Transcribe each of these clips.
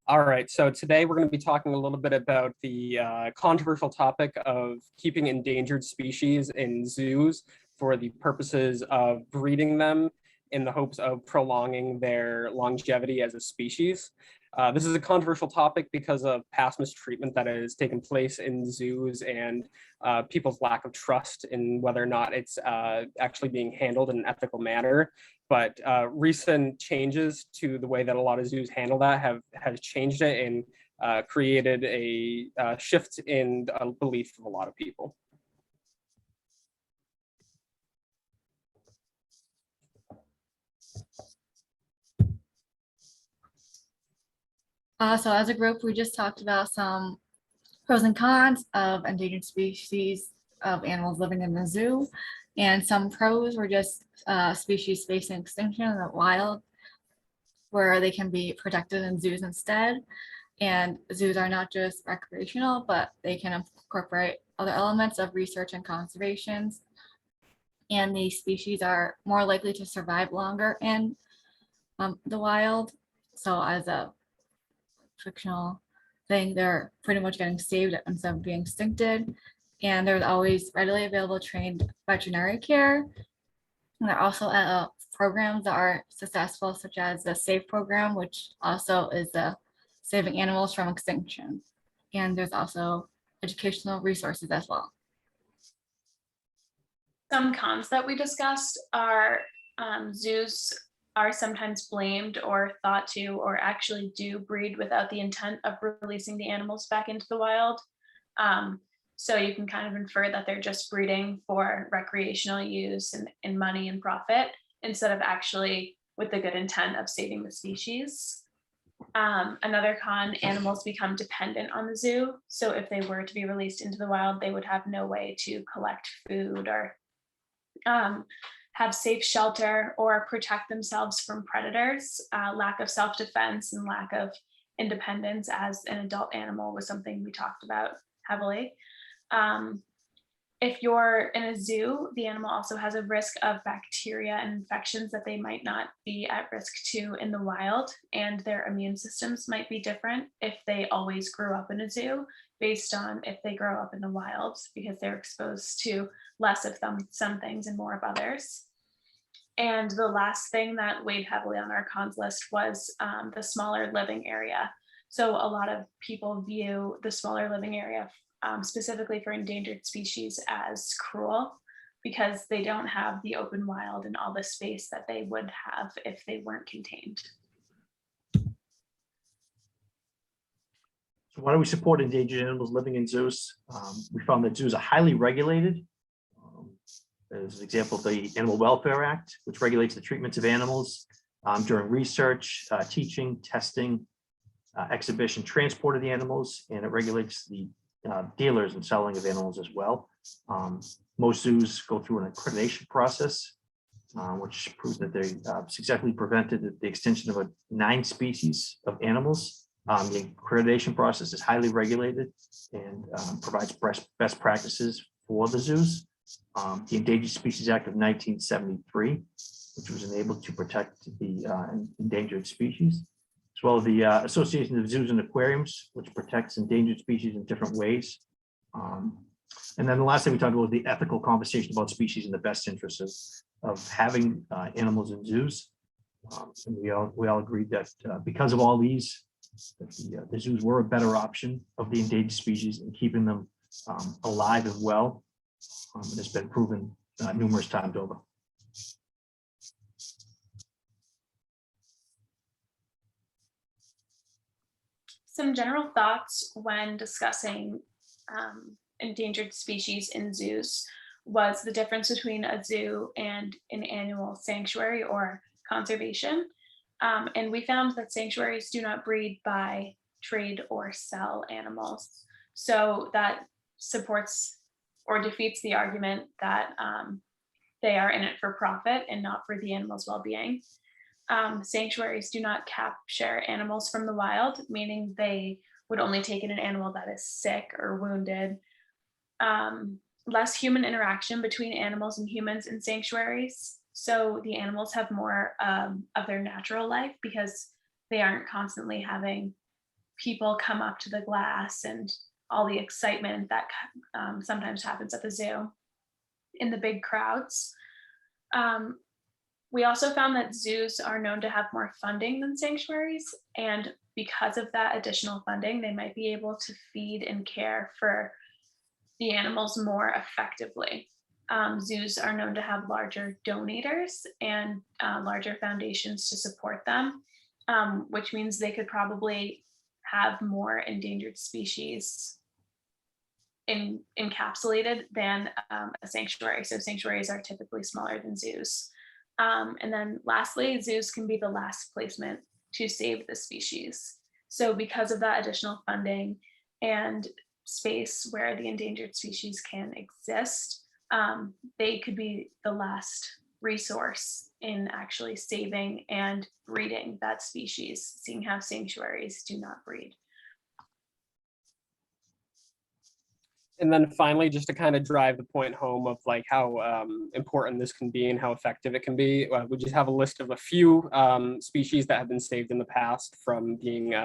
All right, so today we're going to be talking a little bit about the controversial topic of keeping endangered species in zoos for the purposes of breeding them in the hopes of prolonging their longevity as a species. This is a controversial topic because of past mistreatment that has taken place in zoos and people's lack of trust in whether or not it's actually being handled in an ethical manner. But recent changes to the way that a lot of zoos handle that has changed it and created a shift in the belief of a lot of people. So as a group, we just talked about some pros and cons of endangered species of animals living in the zoo. And some pros were just species facing extinction in the wild, where they can be protected in zoos instead. And zoos are not just recreational, but they can incorporate other elements of research and conservation. And these species are more likely to survive longer in the wild. So as a fictional thing, they're pretty much getting saved instead of being extincted. And there's always readily available trained veterinary care. And there are also programs that are successful, such as the SAFE program, which also is the saving animals from extinction. And there's also educational resources as well. Some cons that we discussed are zoos are sometimes blamed or thought to, or actually do breed without the intent of releasing the animals back into the wild. So you can kind of infer that they're just breeding for recreational use and money and profit, instead of actually with the good intent of saving the species. Another con, animals become dependent on the zoo. So if they were to be released into the wild, they would have no way to collect food or have safe shelter or protect themselves from predators. Lack of self-defense and lack of independence as an adult animal was something we talked about heavily. If you're in a zoo, the animal also has a risk of bacteria and infections that they might not be at risk to in the wild, and their immune systems might be different if they always grew up in a zoo based on if they grow up in the wild, because they're exposed to less of some things and more of others. And the last thing that weighed heavily on our cons list was the smaller living area. So a lot of people view the smaller living area specifically for endangered species as cruel, because they don't have the open wild and all the space that they would have if they weren't contained. So why do we support endangered animals living in zoos? We found that zoos are highly regulated. There's an example of the Animal Welfare Act, which regulates the treatments of animals during research, teaching, testing, exhibition, transport of the animals, and it regulates the dealers and selling of animals as well. Most zoos go through an accreditation process, which proves that they successfully prevented the extinction of 9 species of animals. The accreditation process is highly regulated and provides best practices for the zoos. The Endangered Species Act of 1973, which was enabled to protect the endangered species, as well as the Association of Zoos and Aquariums, which protects endangered species in different ways. And then the last thing we talked about was the ethical conversation about species in the best interest of having animals in zoos. And we all agreed that because of all these, that the zoos were a better option of the endangered species and keeping them alive and well. It has been proven numerous times over. Some general thoughts when discussing endangered species in zoos was the difference between a zoo and an annual sanctuary or conservation. And we found that sanctuaries do not breed by trade or sell animals. So that supports or defeats the argument that they are in it for profit and not for the animal's well-being. Sanctuaries do not capture animals from the wild, meaning they would only take in an animal that is sick or wounded. Less human interaction between animals and humans in sanctuaries. So the animals have more of their natural life because they aren't constantly having people come up to the glass and all the excitement that sometimes happens at the zoo in the big crowds. We also found that zoos are known to have more funding than sanctuaries, and because of that additional funding, they might be able to feed and care for the animals more effectively. Zoos are known to have larger donators and larger foundations to support them, which means they could probably have more endangered species encapsulated than a sanctuary. So sanctuaries are typically smaller than zoos. And then lastly, zoos can be the last placement to save the species. So because of that additional funding and space where the endangered species can exist, they could be the last resource in actually saving and breeding that species, seeing how sanctuaries do not breed. And then finally, just to kind of drive the point home of like how important this can be and how effective it can be, we just have a list of a few species that have been saved in the past from being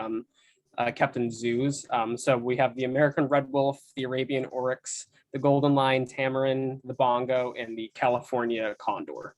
kept in zoos. So we have the American red wolf, the Arabian oryx, the golden lion tamarin, the bongo, and the California condor.